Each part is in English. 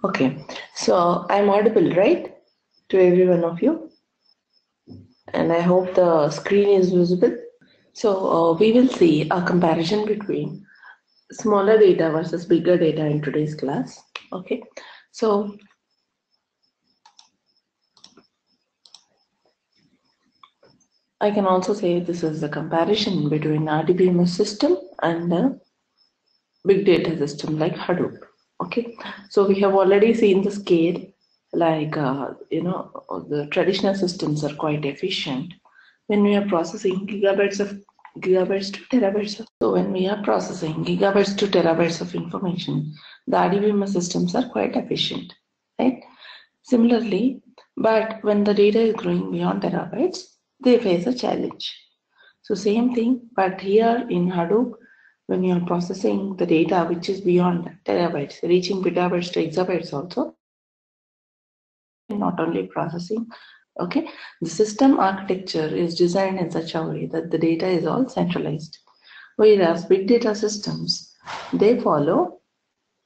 Okay, so I'm audible, right, to every one of you, and I hope the screen is visible. So we will see a comparison between smaller data versus bigger data in today's class. Okay, so I can also say this is a comparison between RDBMS system and the big data system like Hadoop. Okay, so we have already seen the scale, like the traditional systems are quite efficient when we are processing gigabytes to terabytes. So when we are processing gigabytes to terabytes of information, the RDBMS systems are quite efficient, right? Similarly, but when the data is growing beyond terabytes, they face a challenge. So same thing, but here in Hadoop, when you are processing the data which is beyond terabytes, reaching petabytes to exabytes also, not only processing, okay, the system architecture is designed in such a way that the data is all centralized. Whereas big data systems, they follow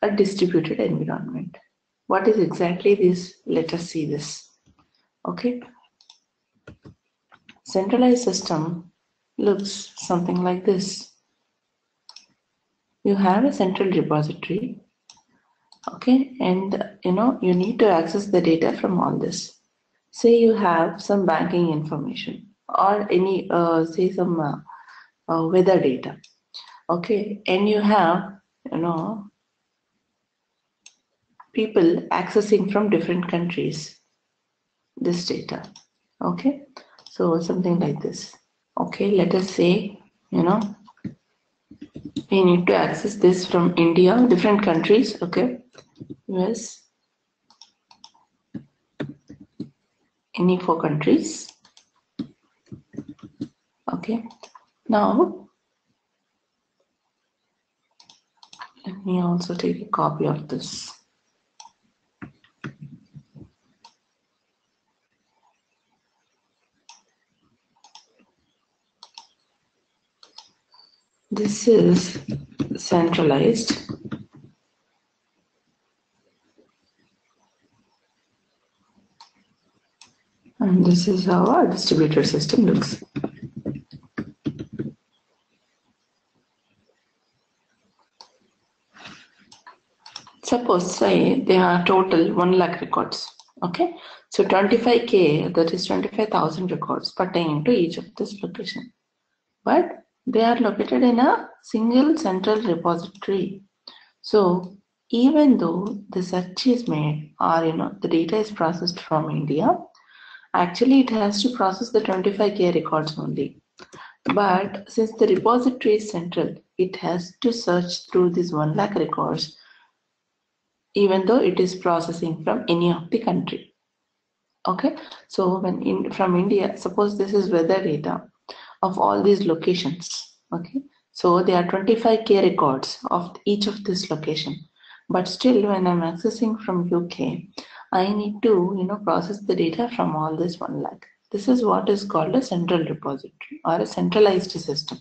a distributed environment. What is exactly this? Let us see this. Okay. Centralized system looks something like this. You have a central repository, okay, and you need to access the data from all this. Say you have some banking information or any say some weather data, okay, and you have people accessing from different countries this data, okay, so something like this. Okay, let us say we need to access this from India, different countries, okay, US, any 4 countries. Okay, now let me also take a copy of this. This is centralized. And this is how our distributed system looks. Suppose say there are total 1 lakh records. Okay, so 25K, that is 25,000 records pertaining to each of this location. But they are located in a single central repository. So even though the search is made or the data is processed from India, actually it has to process the 25K records only. But since the repository is central, it has to search through these 1 lakh records even though it is processing from any of the country. Okay, so when from India, suppose this is weather data of all these locations. Okay, so there are 25K records of each of this location. But still, when I'm accessing from UK, I need to process the data from all this 1 lakh. This is what is called a central repository or a centralized system.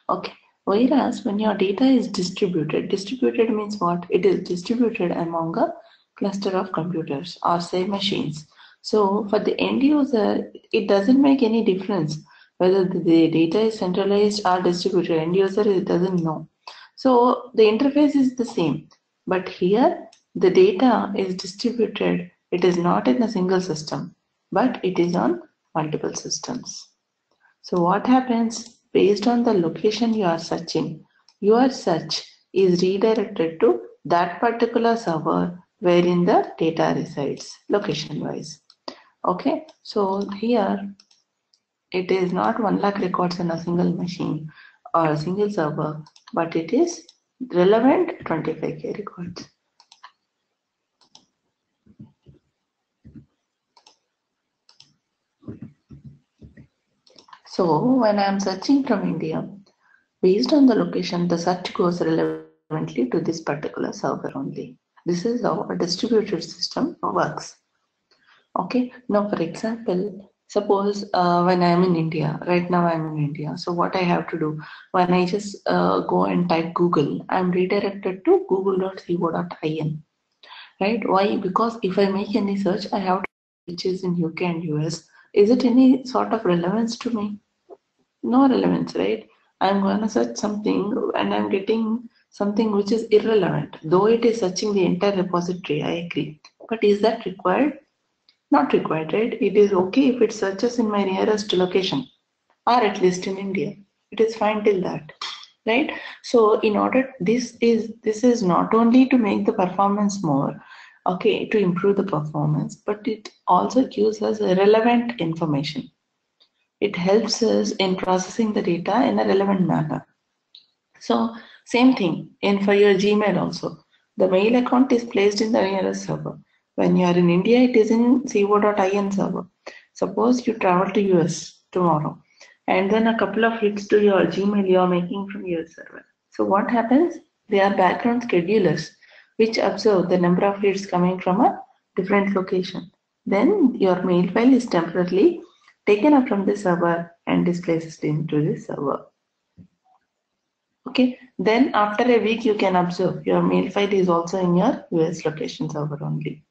Okay. Whereas when your data is distributed means what? It is distributed among a cluster of computers or say machines. So for the end user, it doesn't make any difference whether the data is centralized or distributed. End user doesn't know. So the interface is the same. But here the data is distributed. It is not in a single system, but it is on multiple systems. So what happens? Based on the location you are searching, your search is redirected to that particular server wherein the data resides location wise. Okay, so here it is not 1 lakh records in a single machine or a single server, but it is relevant 25K records. So when I am searching from India, based on the location, the search goes relevantly to this particular server only. This is how a distributed system works. Okay, now for example, suppose when I am in India, right now I am in India. So what I have to do, when I just go and type Google, I am redirected to google.co.in. right? Why? Because if I make any search, I have to which is in UK and US. Is it any sort of relevance to me? No relevance, right? I'm going to search something and I'm getting something which is irrelevant. Though it is searching the entire repository, I agree. But is that required? Not required, right? It is okay if it searches in my nearest location or at least in India. It is fine till that, right? So in order, this is not only to make the performance more, okay, to improve the performance, but it also gives us relevant information. It helps us in processing the data in a relevant manner. So same thing in for your Gmail also. The mail account is placed in the nearest server. When you are in India, it is in co.in server. Suppose you travel to US tomorrow, and then a couple of hits to your Gmail you are making from your server. So what happens? They are background schedulers which observe the number of hits coming from a different location. Then your mail file is temporarily taken up from the server and displaced into the server. Okay, then after a week you can observe your mail file is also in your US location server only.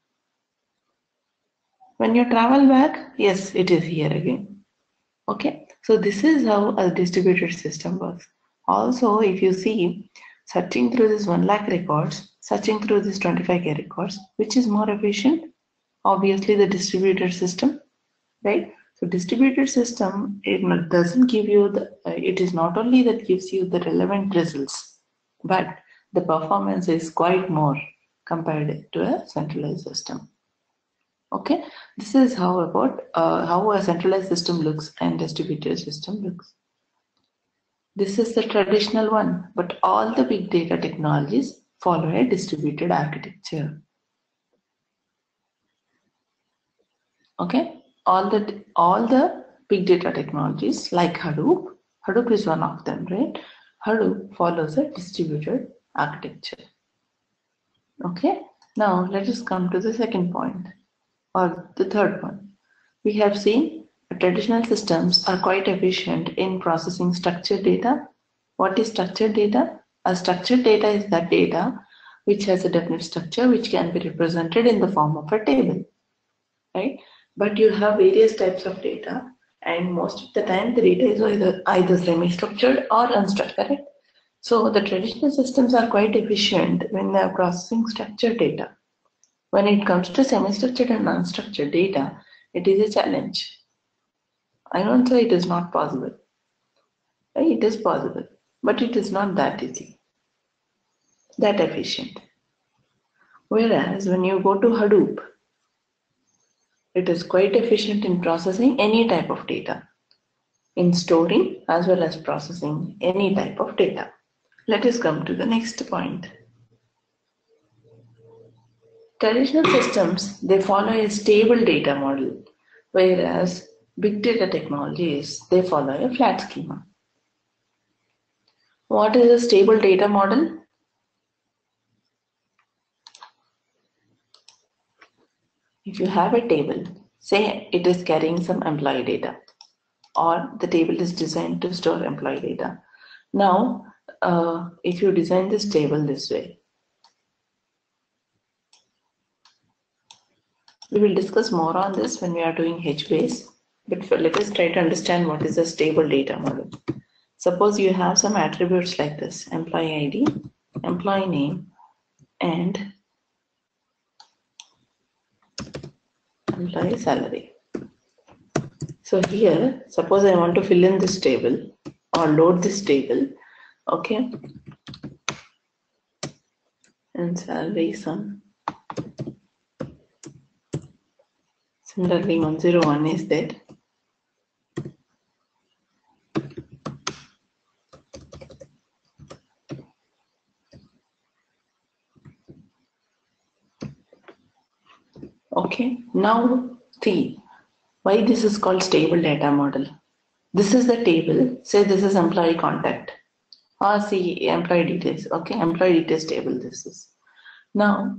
When you travel back, yes, it is here again. Okay, so this is how a distributed system works. Also, if you see, searching through this 1 lakh records, searching through this 25K records, which is more efficient? Obviously the distributed system, right? So distributed system, it doesn't give you the, it is not only that gives you the relevant results, but the performance is quite more compared to a centralized system. Okay, this is how about how a centralized system looks and distributed system looks. This is the traditional one, but all the big data technologies follow a distributed architecture. Okay, all the big data technologies like Hadoop is one of them, right? Hadoop follows a distributed architecture. Okay, now let us come to the second point or the third one. We have seen traditional systems are quite efficient in processing structured data. What is structured data? A structured data is that data which has a definite structure which can be represented in the form of a table, right? But you have various types of data, and most of the time the data is either semi-structured or unstructured, correct? So the traditional systems are quite efficient when they are processing structured data. When it comes to semi-structured and unstructured data, it is a challenge. I won't say it is not possible. It is possible, but it is not that easy, that efficient. Whereas when you go to Hadoop, it is quite efficient in processing any type of data, in storing as well as processing any type of data. Let us come to the next point. Traditional systems, they follow a stable data model, whereas big data technologies, they follow a flat schema. What is a stable data model? If you have a table, say it is carrying some employee data, or the table is designed to store employee data. Now, if you design this table this way, we will discuss more on this when we are doing HBase, but let us try to understand what is a stable data model. Suppose you have some attributes like this: employee ID, employee name, and employee salary. So here, suppose I want to fill in this table or load this table, okay, and salary sum. Similarly, 101 is there. Okay, now see why this is called stable data model. This is the table, say this is employee contact, or see employee details, okay, employee details table this is. Now,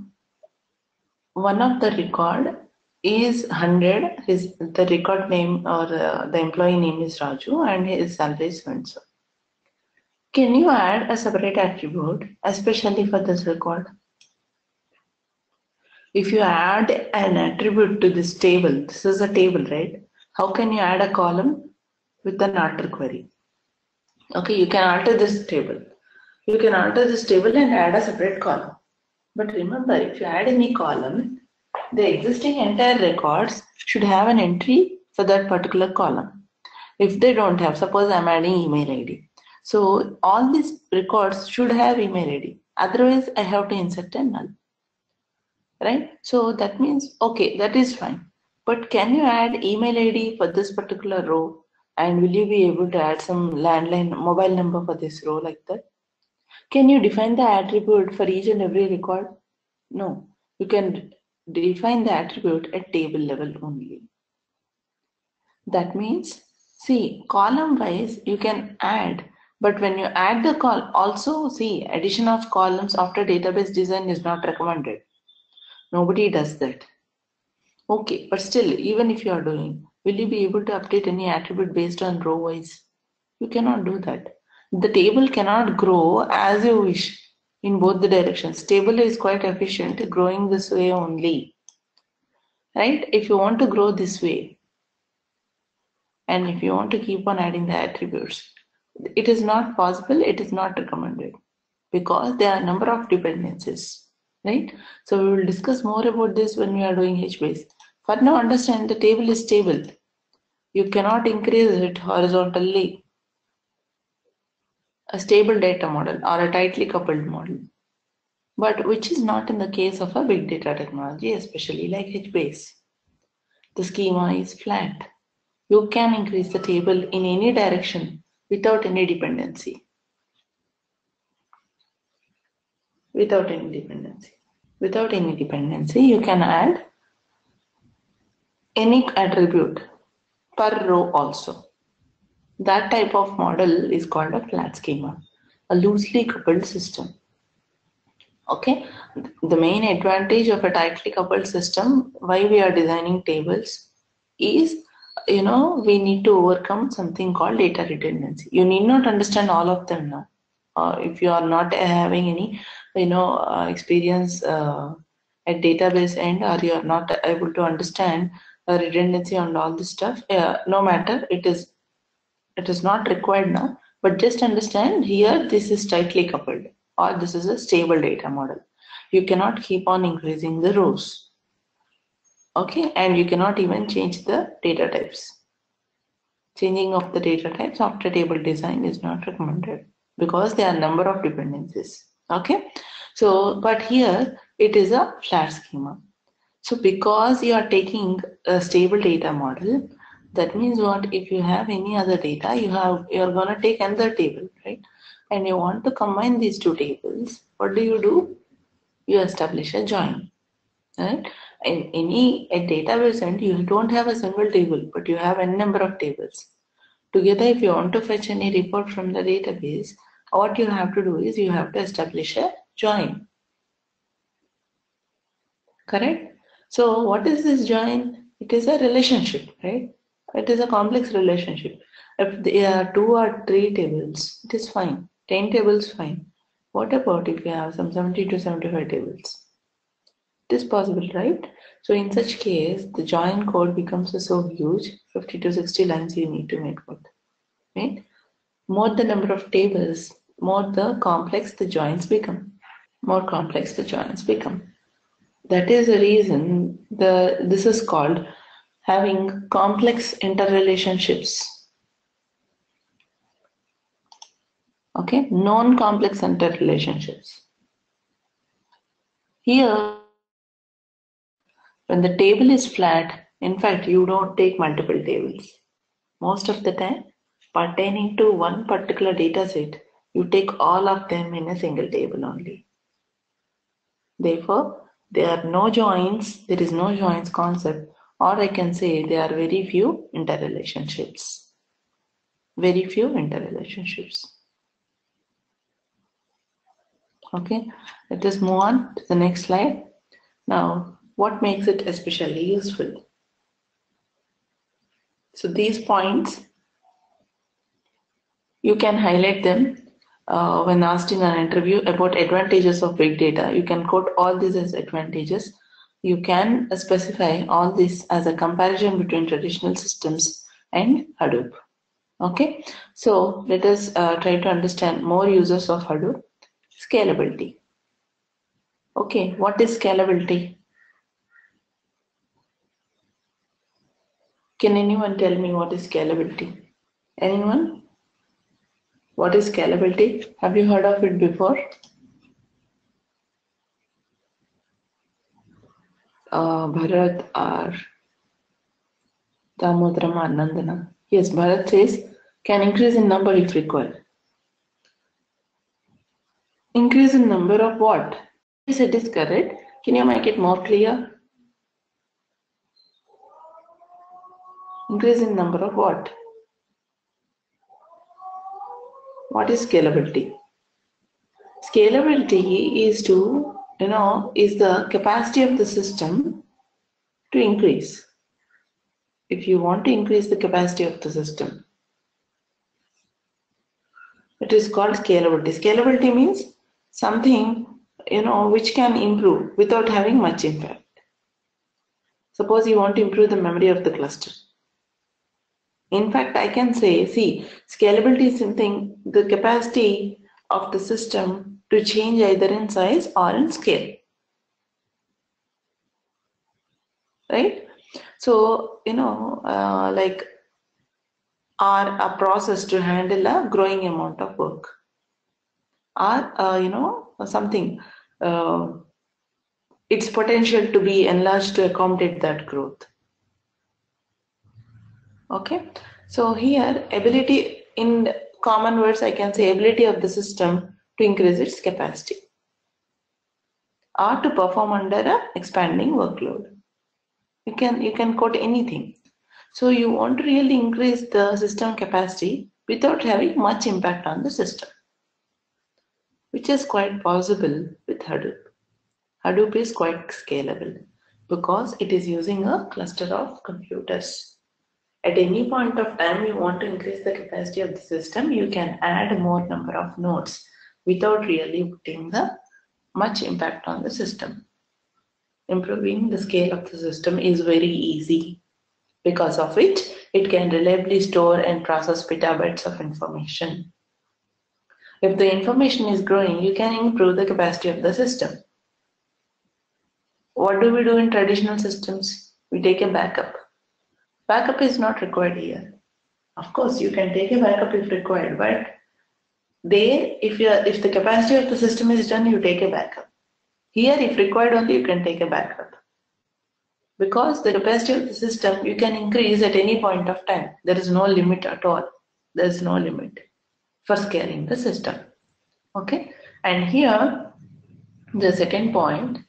one of the record is 100, the record name or the employee name is Raju and his salary is so. Can you add a separate attribute especially for this record? If you add an attribute to this table, this is a table, right? How can you add a column with an alter query? Okay, you can alter this table. You can alter this table and add a separate column. But remember, if you add any column, the existing entire records should have an entry for that particular column. If they don't have, suppose I'm adding email ID. So all these records should have email ID. Otherwise, I have to insert a null. Right? So that means, okay, that is fine. But can you add email ID for this particular row? And will you be able to add some landline mobile number for this row like that? Can you define the attribute for each and every record? No. You can define the attribute at table level only. That means, see, column wise you can add, but when you add the call, also see, addition of columns after database design is not recommended. Nobody does that. Okay, but still, even if you are doing, will you be able to update any attribute based on row wise? You cannot do that. The table cannot grow as you wish in both the directions. Table is quite efficient growing this way only. Right? If you want to grow this way, and if you want to keep on adding the attributes, it is not possible, it is not recommended because there are a number of dependencies. Right? So we will discuss more about this when we are doing HBase. For now, understand the table is stable. You cannot increase it horizontally. A stable data model or a tightly coupled model, but which is not in the case of a big data technology, especially like HBase. The schema is flat. You can increase the table in any direction without any dependency. Without any dependency. Without any dependency, you can add any attribute per row also. That type of model is called a flat schema, a loosely coupled system. Okay, the main advantage of a tightly coupled system, why we are designing tables, is we need to overcome something called data redundancy. You need not understand all of them now. If you are not having any experience at database end, or you are not able to understand redundancy and all this stuff, no matter, it is not required now, but just understand here this is tightly coupled or this is a stable data model. You cannot keep on increasing the rows. Okay, and you cannot even change the data types. Changing of the data types after table design is not recommended because there are a number of dependencies. Okay, so but here it is a flat schema. So because you are taking a stable data model, that means what? If you have any other data, you are going to take another table, right? And you want to combine these two tables. What do? You establish a join, right? In any database end, you don't have a single table, but you have a number of tables. Together, if you want to fetch any report from the database, what you have to do is you have to establish a join. Correct? So what is this join? It is a relationship, right? It is a complex relationship. If there are 2 or 3 tables, it is fine. 10 tables, fine. What about if you have some 70 to 75 tables? It is possible, right? So in such case, the join code becomes so huge, 50 to 60 lines you need to make code, right? More the number of tables, more the complex the joins become. More complex the joins become. That is the reason this is called having complex interrelationships. Okay, non-complex interrelationships. Here, when the table is flat, in fact, you don't take multiple tables. Most of the time, pertaining to one particular data set, you take all of them in a single table only. Therefore, there are no joins, there is no joins concept, or I can say there are very few interrelationships. Very few interrelationships. Okay, let us move on to the next slide. Now, what makes it especially useful? So these points, you can highlight them when asked in an interview about advantages of big data. You can quote all these as advantages. you can specify all this as a comparison between traditional systems and Hadoop. Okay, so let us try to understand more uses of Hadoop. Scalability. Okay, what is scalability? Can anyone tell me what is scalability? Anyone? What is scalability? Have you heard of it before? Bharat or Damodaram Nandana. Yes, Bharat says can increase in number if required. Increase in number of what? Yes, it is correct. Can you make it more clear? Increase in number of what? What is scalability? Scalability is to, is the capacity of the system to increase. If you want to increase the capacity of the system, it is called scalability. Scalability means something, which can improve without having much impact. Suppose you want to improve the memory of the cluster. In fact, I can say, see, scalability is something, the capacity of the system to change either in size or in scale. Right? So, like a process to handle a growing amount of work. Or, something, its potential to be enlarged to accommodate that growth. Okay, so here ability, in common words I can say ability of the system to increase its capacity or to perform under a expanding workload. You can quote anything. So you want to really increase the system capacity without having much impact on the system, which is quite possible with Hadoop. Hadoop is quite scalable because it is using a cluster of computers. At any point of time you want to increase the capacity of the system, you can add more number of nodes without really putting the much impact on the system. Improving the scale of the system is very easy, because of which it can reliably store and process petabytes of information. If the information is growing, you can improve the capacity of the system. What do we do in traditional systems? We take a backup. Backup is not required here. Of course, you can take a backup if required, but there, if the capacity of the system is done, you take a backup. Here, if required only, you can take a backup. Because the capacity of the system, you can increase at any point of time. There is no limit at all. There is no limit for scaling the system. Okay, and here, the second point,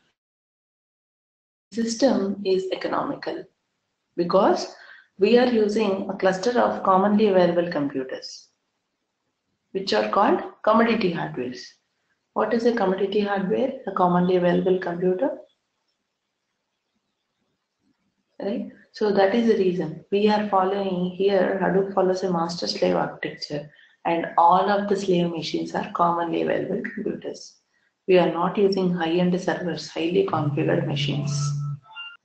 system is economical because we are using a cluster of commonly available computers, which are called commodity hardwares. What is a commodity hardware? A commonly available computer. Right? So that is the reason we are following here. Hadoop follows a master-slave architecture, and all of the slave machines are commonly available computers. We are not using high-end servers, highly configured machines.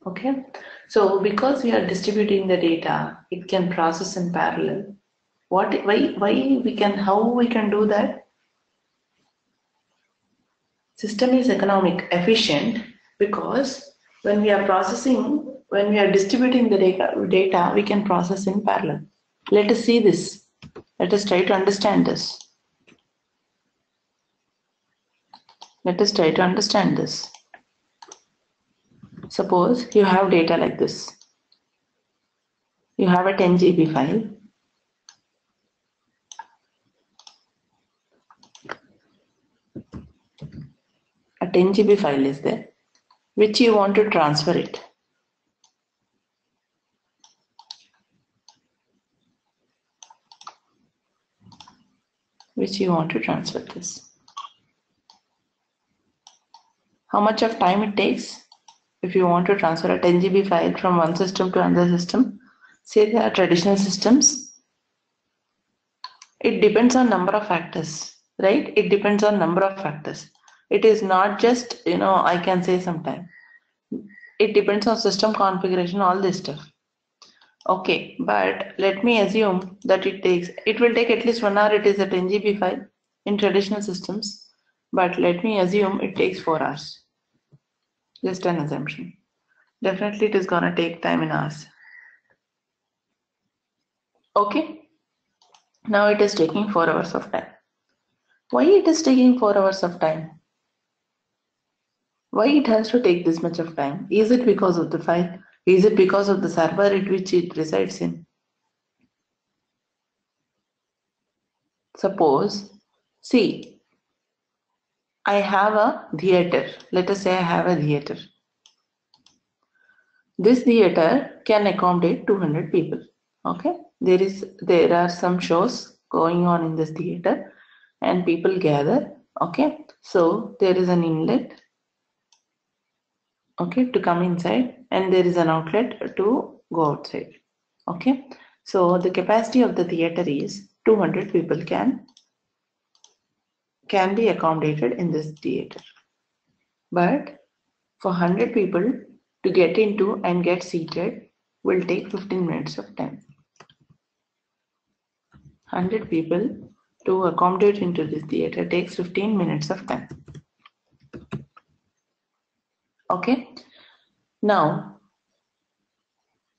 Okay, so because we are distributing the data, it can process in parallel. How we can do that? System is economic, efficient, because when we are distributing the data, we can process in parallel. Let us see this. Let us try to understand this. Suppose you have data like this. You have a 10 GB file. A 10 GB file is there, which you want to transfer it. This. How much of time it takes? If you want to transfer a 10 GB file from one system to another system, say there are traditional systems, it depends on number of factors, right? It depends on number of factors. It is not just, I can say sometime. it depends on system configuration, all this stuff. Okay, but let me assume that it will take at least 1 hour. It is a 10 GB file in traditional systems, but let me assume it takes 4 hours. Just an assumption. Definitely it is gonna take time in hours. Okay, now it is taking 4 hours of time. Why it is taking 4 hours of time? Why it has to take this much of time? Is it because of the file? Is it because of the server at which it resides in? Suppose, see, I have a theater. Let us say I have a theater. This theater can accommodate 200 people. Okay, there are some shows going on in this theater, and people gather. Okay, so there is an inlet, okay, to come inside, and there is an outlet to go outside. Okay, so the capacity of the theater is 200 people can be accommodated in this theater, but for 100 people to get into and get seated will take 15 minutes of time. 100 people to accommodate into this theater takes 15 minutes of time. Okay, now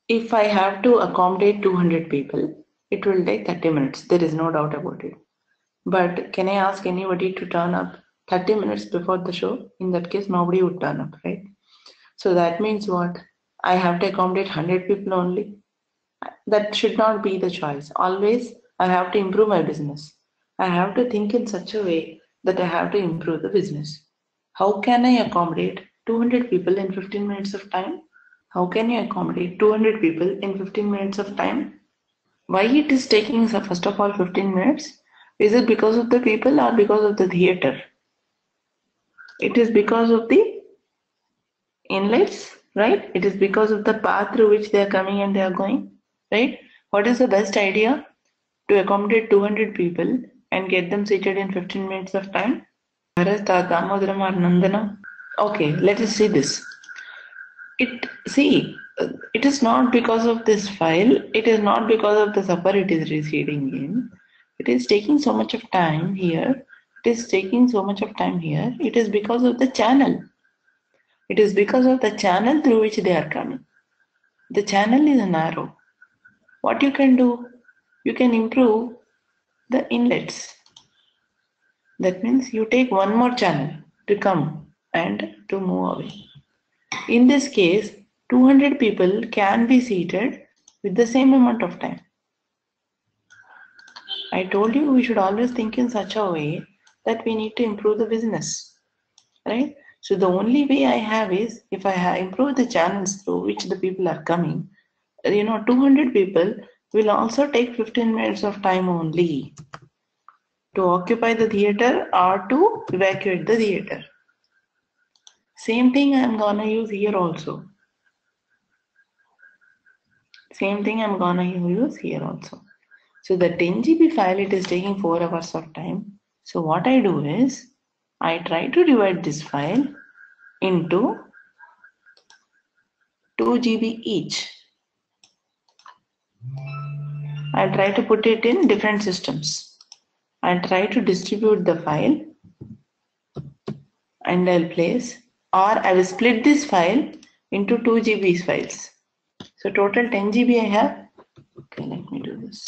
if I have to accommodate 200 people, it will take 30 minutes. There is no doubt about it. But can I ask anybody to turn up 30 minutes before the show? In that case, nobody would turn up, right? So that means what? I have to accommodate 100 people only. That should not be the choice. Always, I have to improve my business. I have to think in such a way that I have to improve the business. How can I accommodate 200 people in 15 minutes of time? How can you accommodate 200 people in 15 minutes of time? Why it is taking, first of all, 15 minutes? Is it because of the people or because of the theater? It is because of the inlets, right? It is because of the path through which they are coming and they are going, right? What is the best idea? To accommodate 200 people and get them seated in 15 minutes of time? Okay, let us see this. It is not because of this file, it is not because of the server it is residing in. It is taking so much of time here. It is taking so much of time here. It is because of the channel. It is because of the channel through which they are coming. The channel is narrow. What you can do? You can improve the inlets. That means you take one more channel to come and to move away. In this case, 200 people can be seated with the same amount of time. I told you we should always think in such a way that we need to improve the business, right? So the only way I have is if I improve the channels through which the people are coming, 200 people will also take 15 minutes of time only to occupy the theater or to evacuate the theater. Same thing I'm gonna use here also. Same thing I'm gonna use here also. So the 10 GB file, it is taking 4 hours of time. So what I do is, I try to divide this file into 2 GB each. I'll try to put it in different systems. I'll try to distribute the file and I'll place, or I will split this file into 2 GB files. So total 10 GB I have. Okay, let me do this.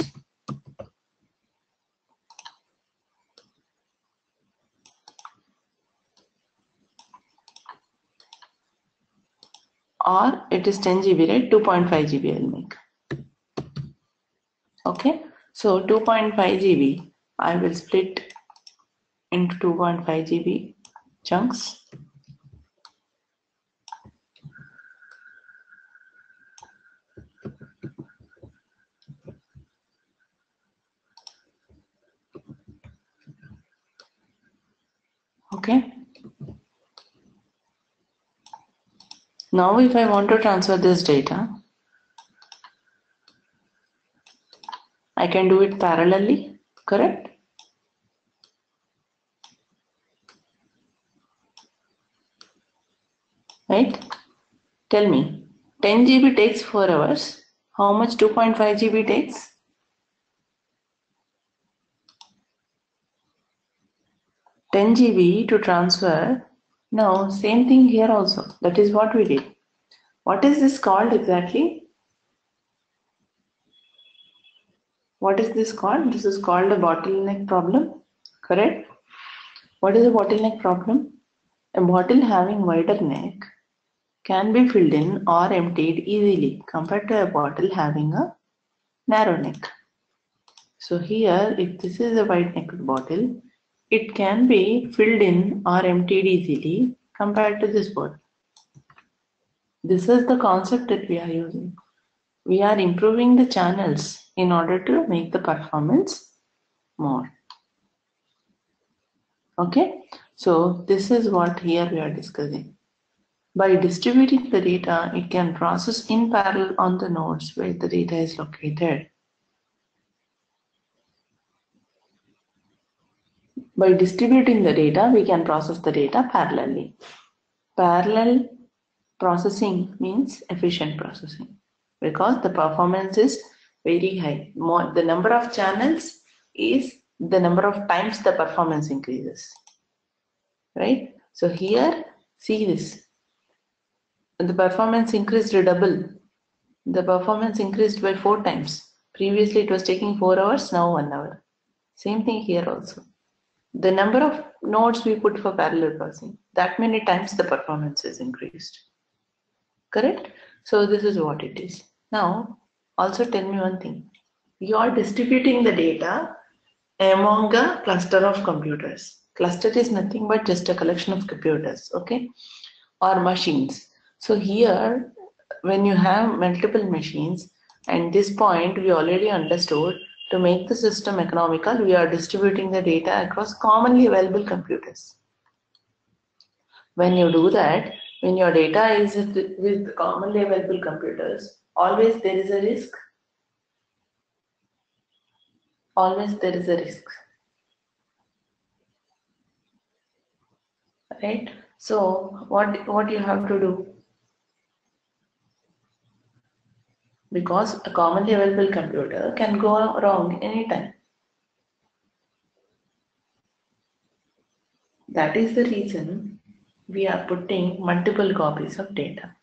Or it is 10 GB, right? 2.5 GB I'll make. Okay, so 2.5 GB I will split into 2.5 GB chunks. Okay. Now if I want to transfer this data, I can do it parallelly, correct? Right? Tell me, 10 GB takes 4 hours. How much 2.5 GB takes? 10 GB to transfer. Now, same thing here also. That is what we did. What is this called exactly? What is this called? This is called a bottleneck problem, correct? What is a bottleneck problem? A bottle having wider neck can be filled in or emptied easily compared to a bottle having a narrow neck. So here, if this is a wide-necked bottle, it can be filled in or emptied easily compared to this bottle. This is the concept that we are using. We are improving the channels in order to make the performance more. Okay, so this is what here we are discussing. By distributing the data, it can process in parallel on the nodes where the data is located. By distributing the data, we can process the data parallelly. Parallel processing means efficient processing because the performance is very high. The number of channels is the number of times the performance increases. Right? So here, see this. The performance increased double. The performance increased by 4 times. Previously it was taking 4 hours, now 1 hour. Same thing here also. The number of nodes we put for parallel processing, that many times the performance is increased. Correct? So this is what it is. Now, also tell me one thing. You are distributing the data among a cluster of computers. Cluster is nothing but just a collection of computers, okay? Or machines. So here, when you have multiple machines, at this point we already understood to make the system economical, we are distributing the data across commonly available computers. When you do that, when your data is with commonly available computers, always there is a risk. Always there is a risk. Right? So what you have to do? Because a commonly available computer can go wrong anytime. That is the reason we are putting multiple copies of data.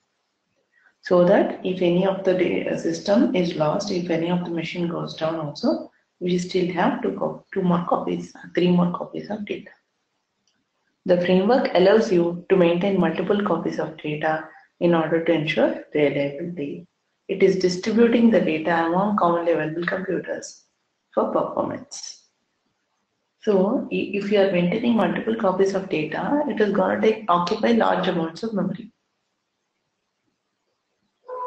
So that if any of the data system is lost, if any of the machine goes down also, we still have 2 more copies, 3 more copies of data. The framework allows you to maintain multiple copies of data in order to ensure reliability. It is distributing the data among commonly available computers for performance. So if you are maintaining multiple copies of data, it is going to occupy large amounts of memory.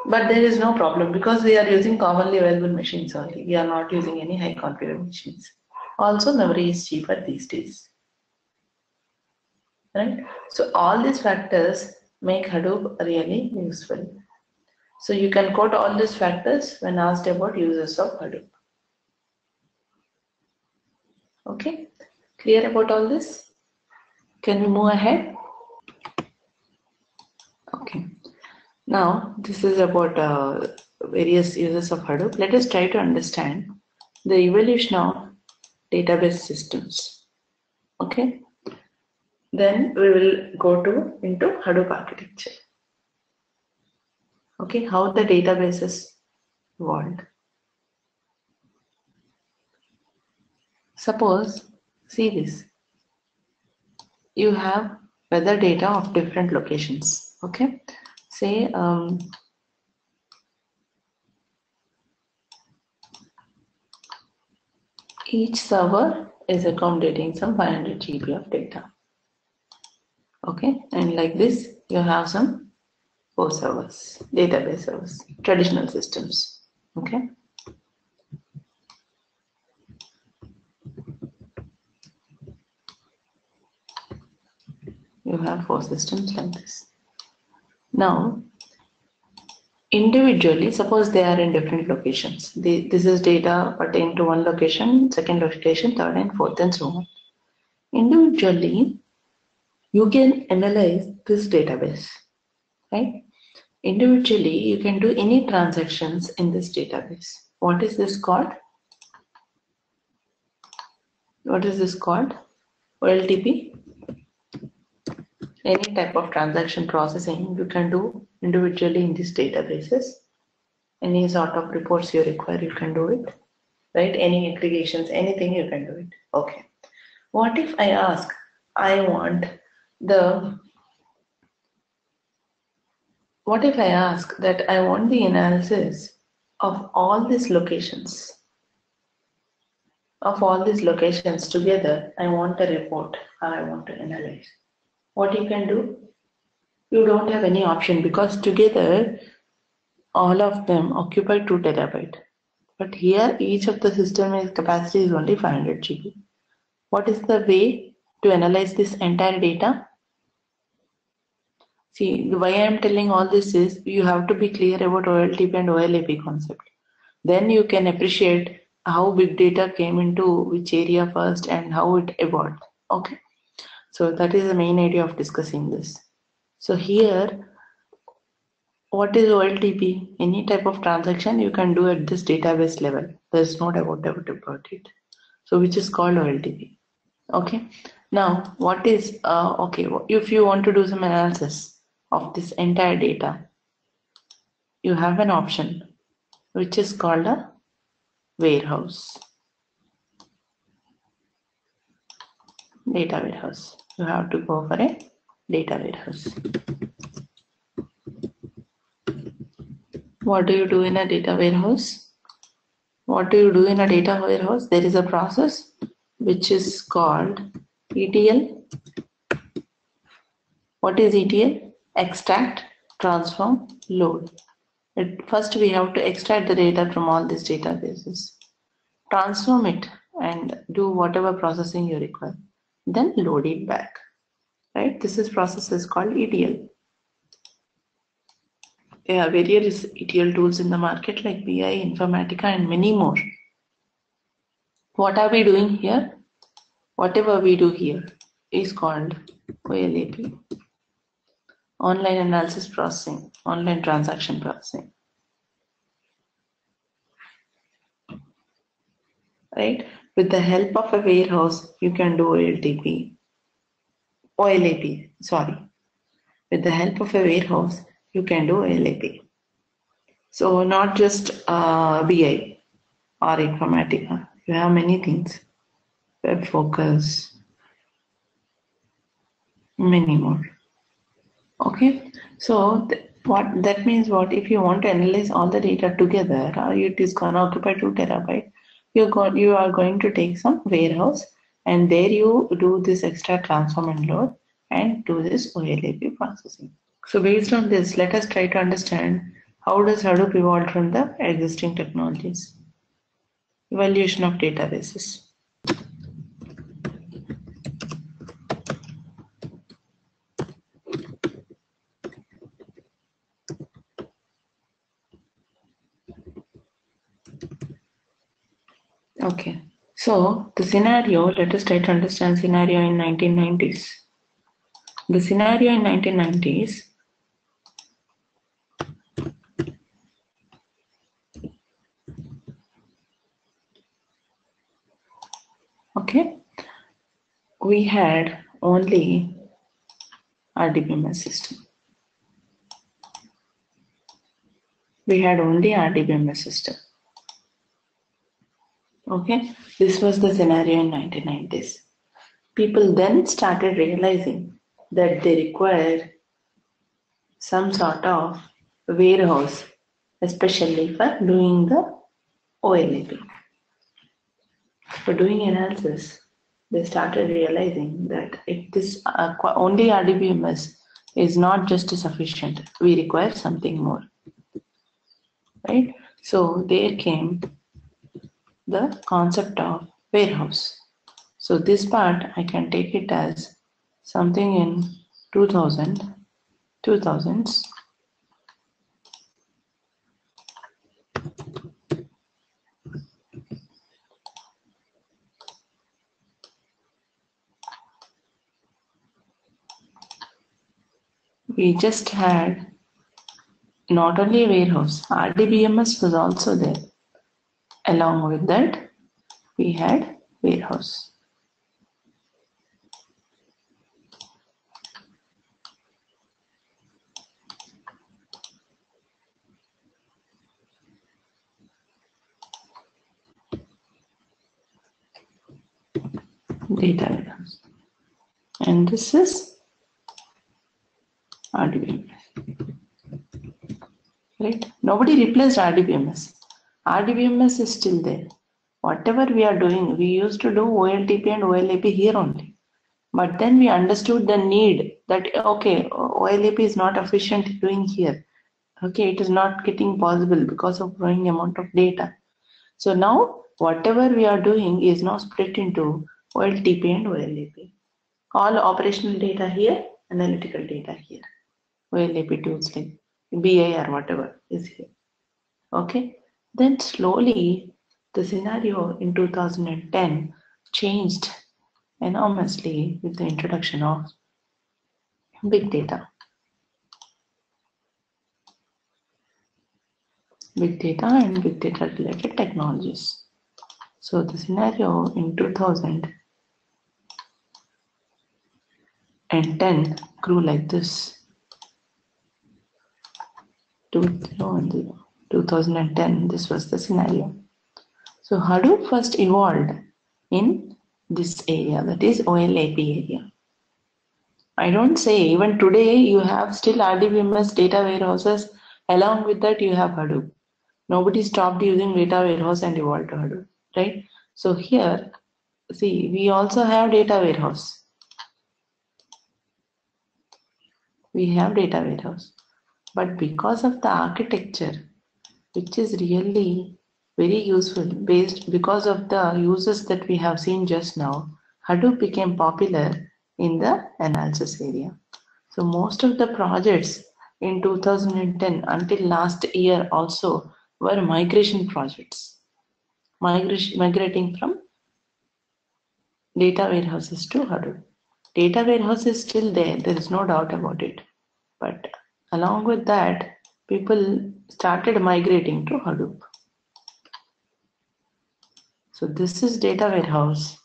But there is no problem because we are using commonly available machines only. We are not using any high configured machines. Also, memory is cheaper these days. Right? So all these factors make Hadoop really useful. So you can quote all these factors when asked about uses of Hadoop. Okay, clear about all this? Can we move ahead? Okay, now this is about various uses of Hadoop. Let us try to understand the evolution of database systems. Okay, then we will go into Hadoop architecture. Okay, how the databases evolved. Suppose, see this. You have weather data of different locations. Okay, say each server is accommodating some 500 GB of data. Okay, and like this, you have some 4 servers, database servers, traditional systems. Okay. You have 4 systems like this. Now, individually, suppose they are in different locations. This is data pertaining to one location, second location, third and fourth and so on. Individually, you can analyze this database, right? Individually, you can do any transactions in this database. What is this called? What is this called? OLTP. Any type of transaction processing you can do individually in these databases. Any sort of reports you require, you can do it. Right? Any aggregations, anything you can do it. Okay. What if I ask, what if I ask that I want the analysis of all these locations? Of all these locations together, I want a report or I want to analyze. What you can do? You don't have any option because together all of them occupy 2 terabyte. But here each of the system capacity is only 500 GB. What is the way to analyze this entire data? See, why I am telling all this is you have to be clear about OLTP and OLAP concept. Then you can appreciate how big data came into which area first and how it evolved. Okay, so that is the main idea of discussing this. So here, what is OLTP? Any type of transaction you can do at this database level. There is no doubt about it. So which is called OLTP. Okay. Now, what is okay? If you want to do some analysis of this entire data, you have an option which is called a warehouse. Data warehouse. You have to go for a data warehouse. What do you do in a data warehouse? What do you do in a data warehouse? There is a process which is called ETL. What is ETL? Extract, transform, load. First we have to extract the data from all these databases, transform it and do whatever processing you require, then load it back. Right? This process is called ETL. There are various ETL tools in the market like BI, Informatica and many more. What are we doing here? Whatever we do here is called OLAP. Online analysis processing, online transaction processing. Right? With the help of a warehouse, you can do OLAP, sorry. With the help of a warehouse, you can do OLAP. So not just BI or Informatica. You have many things. Web focus, many more. Okay, so what that means, what if you want to analyze all the data together, it is going to occupy 2 terabyte. You are going to take some warehouse and there you do this extra transform and load and do this OLAP processing. So based on this, let us try to understand how does Hadoop evolve from the existing technologies. Evaluation of databases. Okay, so the scenario, let us try to understand scenario in 1990s. The scenario in 1990s, okay, we had only RDBMS system. We had only RDBMS system. Okay, this was the scenario in 1990s. People then started realizing that they require some sort of warehouse, especially for doing the OLAP. For doing analysis, they started realizing that if this only RDBMS is not just sufficient, we require something more. Right? So there came the concept of warehouse. So this part I can take it as something in 2000s. We just had not only warehouse, RDBMS was also there. Along with that, we had warehouse. Data warehouse. And this is RDBMS. Right? Nobody replaced RDBMS. RDBMS is still there. Whatever we are doing, we used to do OLTP and OLAP here only. But then we understood the need that, okay, OLAP is not efficient doing here. Okay, it is not getting possible because of growing amount of data. So now whatever we are doing is now split into OLTP and OLAP. All operational data here, analytical data here. OLAP tools like BI or whatever is here. Okay, then slowly the scenario in 2010 changed enormously with the introduction of big data. Big data and big data related technologies. So the scenario in 2010 grew like this. 2010, this was the scenario. So Hadoop first evolved in this area, that is OLAP area. I don't say, even today you have still RDBMS data warehouses, along with that you have Hadoop. Nobody stopped using data warehouse and evolved to Hadoop, right? So here, see, we also have data warehouse. We have data warehouse. But because of the architecture, which is really very useful, because of the uses that we have seen just now, Hadoop became popular in the analysis area. So most of the projects in 2010 until last year also were migration projects, migrating from data warehouses to Hadoop. Data warehouse is still there is no doubt about it. But along with that, people started migrating to Hadoop. So this is data warehouse.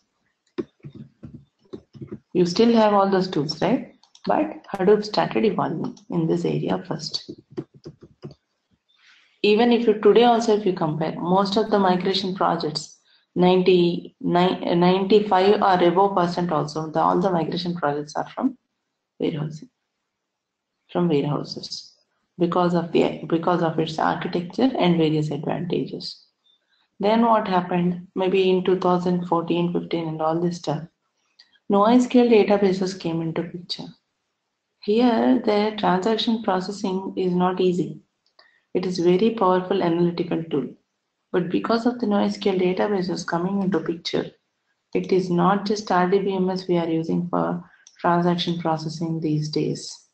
You still have all those tools, right? But Hadoop started evolving in this area first. Even if you today also, if you compare, most of the migration projects, 95 or above % also, all the migration projects are from warehousing, from warehouses, because of its architecture and various advantages. Then what happened? Maybe in 2014, 15, and all this stuff, NoSQL databases came into picture. Here, the transaction processing is not easy. It is very powerful analytical tool. But because of the NoSQL databases coming into picture, it is not just RDBMS we are using for transaction processing these days.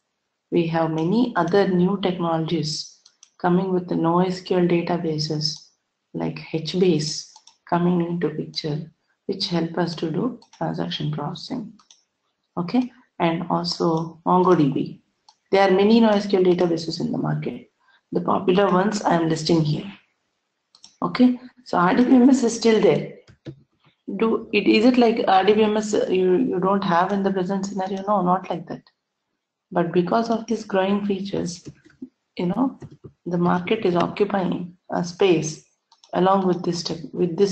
We have many other new technologies coming with the NoSQL databases like HBase coming into picture, which help us to do transaction processing. Okay, and also MongoDB. There are many NoSQL databases in the market. The popular ones I am listing here. Okay, so RDBMS is still there. Is it like RDBMS you don't have in the present scenario? No, not like that. But because of these growing features, the market is occupying a space along with this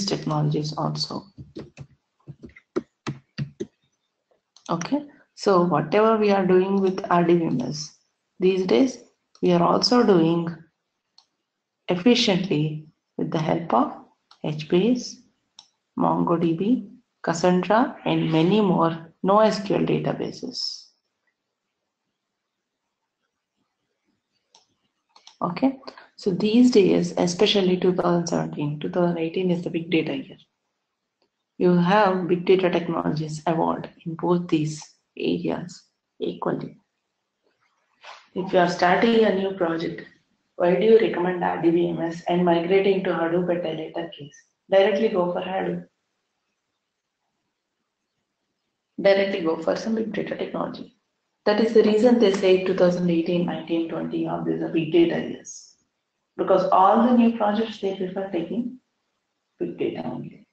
technologies also. Okay, so whatever we are doing with RDBMS these days, we are also doing efficiently with the help of HBase, MongoDB, Cassandra, and many more NoSQL databases. Okay, so these days, especially 2017, 2018 is the big data year. You have big data technologies evolved in both these areas equally. If you are starting a new project, why do you recommend RDBMS and migrating to Hadoop at a later case? Directly go for Hadoop. Directly go for some big data technology. That is the reason they say 2018, 19, 20, all these are big data years. Because all the new projects they prefer taking big data only.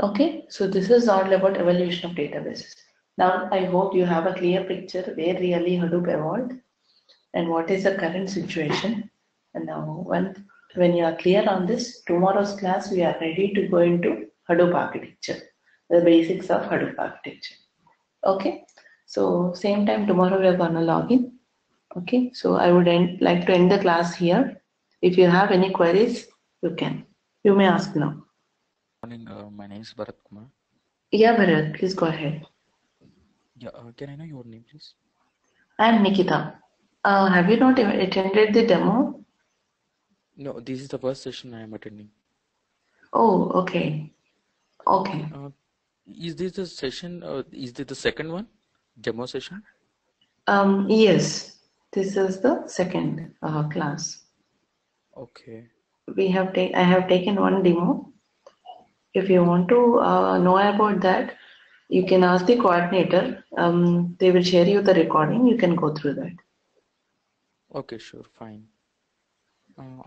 Okay, so this is all about evolution of databases. Now I hope you have a clear picture where really Hadoop evolved and what is the current situation. And now when you are clear on this, tomorrow's class we are ready to go into Hadoop architecture, the basics of Hadoop architecture. Okay, so same time tomorrow we are gonna log in. Okay, so I would like to end the class here. If you have any queries, you may ask now. Morning, my name is Bharat Kumar. Yeah, Bharat, please go ahead. Yeah, can I know your name, please? I'm Nikita. Have you not attended the demo? No, this is the first session I am attending. Oh, okay. Okay. Is this the session? Is this the second one, demo session? Yes, this is the second class. Okay. I have taken one demo. If you want to know about that, you can ask the coordinator. They will share you the recording. You can go through that. Okay, sure, fine.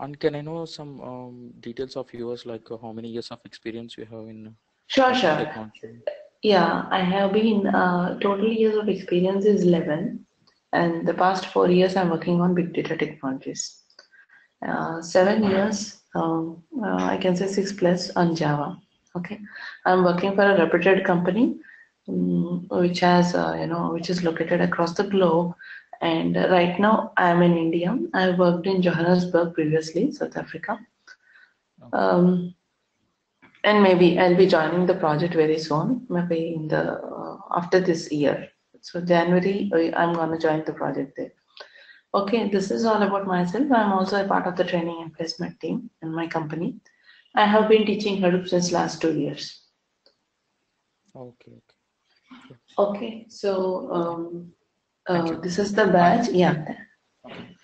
And can I know some details of yours, like how many years of experience you have in Sure. technology? Yeah, I have been total years of experience is 11, and the past 4 years I'm working on big data technologies. 7 years, I can say 6 plus on Java. Okay, I'm working for a reputed company, which has which is located across the globe. And right now I'm in India. I worked in Johannesburg previously, South Africa. Okay. And maybe I'll be joining the project very soon, maybe in the after this year. So January, I'm gonna join the project there. Okay, this is all about myself. I'm also a part of the training and placement team in my company. I have been teaching Hadoop since last 2 years. Okay. Yeah. Okay, so Thank you. this is the badge. Yeah. Okay.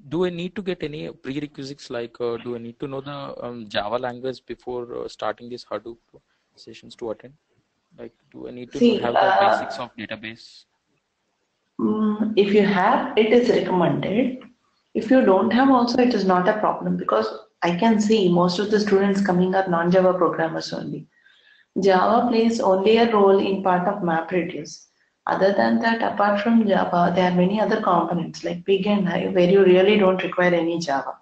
Do I need to get any prerequisites, like do I need to know the Java language before starting these Hadoop sessions to attend? Like, do I need to See, have the basics of database? if you have, it is recommended. If you don't have also, it is not a problem, because I can see most of the students coming are non-Java programmers only. Java plays only a role in part of MapReduce. Other than that, apart from Java, there are many other components like Big and High where you really don't require any Java.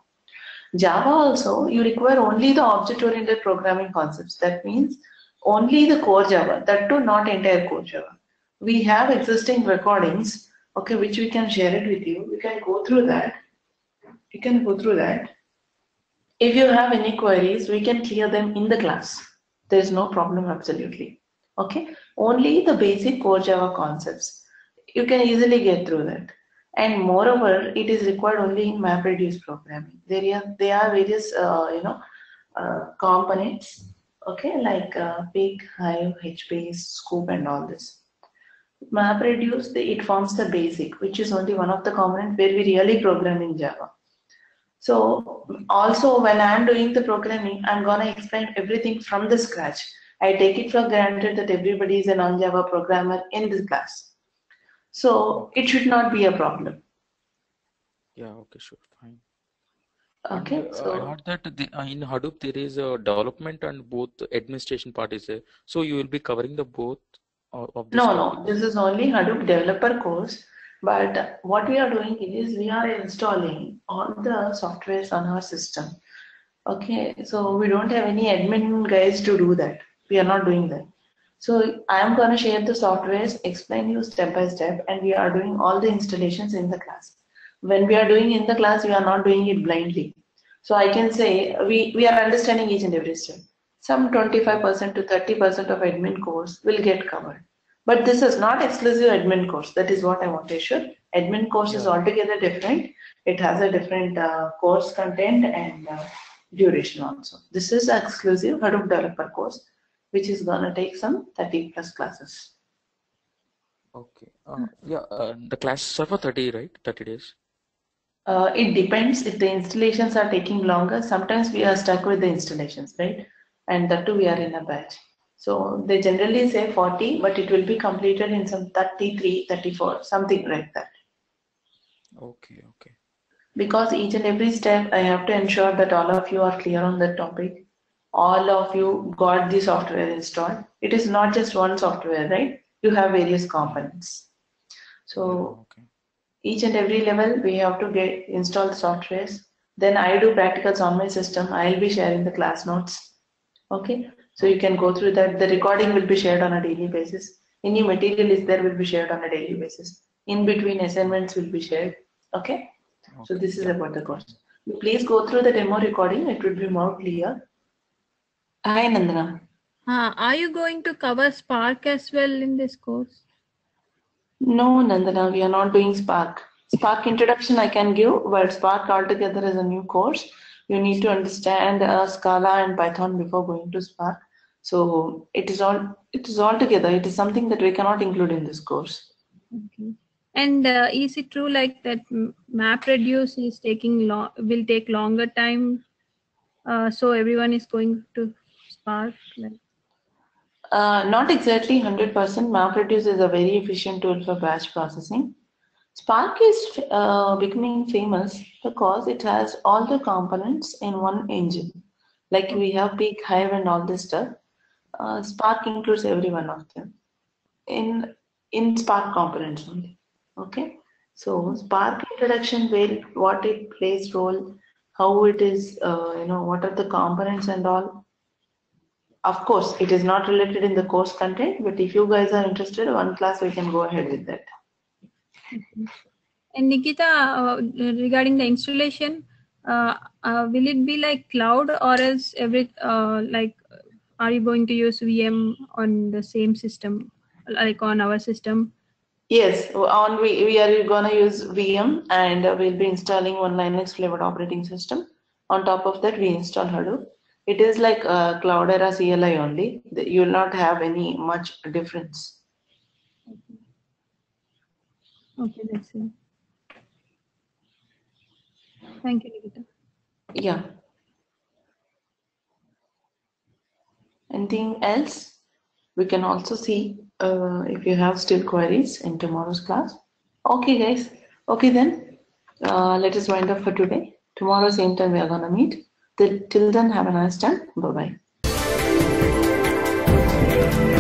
Java also, you require only the object-oriented programming concepts. That means only the core Java, that too not entire core Java. We have existing recordings, okay, which we can share it with you. You can go through that. If you have any queries, we can clear them in the class. There is no problem, absolutely. Okay, only the basic core Java concepts. You can easily get through that. And moreover, it is required only in MapReduce programming. There are various, components, okay, like Big, Hive, HBase, Scoop, and all this. MapReduce, it forms the basic, which is only one of the components where we really program in Java. So also when I'm doing the programming, I'm gonna explain everything from the scratch. I take it for granted that everybody is a non-Java programmer in this class. So it should not be a problem. Yeah, okay, sure, fine. Okay, And so I heard that in Hadoop there is a development and both administration part is there. So you will be covering the both of these no, topics? this is only Hadoop developer course. But what we are doing is we are installing all the softwares on our system. Okay, so we don't have any admin guys to do that. We are not doing that. So I am going to share the softwares, explain you step by step, and we are doing all the installations in the class. When we are doing in the class, we are not doing it blindly. So I can say we are understanding each and every step. Some 25% to 30% of admin course will get covered. But this is not exclusive admin course. That is what I want to assure. Admin course is altogether different. It has a different course content and duration also. This is exclusive Hadoop developer course, which is gonna take some 30 plus classes. Okay. The classes are for 30, right? 30 days. It depends if the installations are taking longer. Sometimes we are stuck with the installations, right? And that too we are in a batch. So they generally say 40, but it will be completed in some 33, 34, something like that. Okay, okay. Because each and every step, I have to ensure that all of you are clear on that topic. All of you got the software installed. It is not just one software, right? You have various components. So Okay. each and every level, we have to get install the softwares. Then I do practicals on my system. I'll be sharing the class notes. Okay, so you can go through that. The recording will be shared on a daily basis. Any material is there will be shared on a daily basis. In between assignments will be shared. Okay, so Okay. this is Yeah. about the course. Please go through the demo recording. It will be more clear. Hi, Nandana. Are you going to cover Spark as well in this course? No, Nandana, we are not doing Spark. Spark introduction I can give, but Spark altogether is a new course. You need to understand Scala and Python before going to Spark. So it is all together. It is something that we cannot include in this course. Okay. And is it true like that MapReduce is will take longer time? So everyone is going to Spark? Like? Not exactly 100%. MapReduce is a very efficient tool for batch processing. Spark is becoming famous because it has all the components in one engine. Like we have Big Hive and all this stuff. Spark includes every one of them in Spark components only. Okay, so Spark introduction, where what it plays role, how it is, what are the components and all. Of course, it is not related in the course content, but if you guys are interested, one class we can go ahead with that. Okay. And Nikita, regarding the installation, will it be like cloud or else are you going to use VM on the same system, like on our system? Yes, we are gonna use VM, and we'll be installing one Linux flavored operating system. On top of that, we install Hadoop. It is like Cloudera CLI only. You will not have any much difference. Okay, that's it. Thank you, Nikita. Yeah. Anything else? We can also see if you have still queries in tomorrow's class. Okay, guys. Okay, then let us wind up for today. Tomorrow, same time, we are gonna meet. Till then, have a nice time. Bye bye.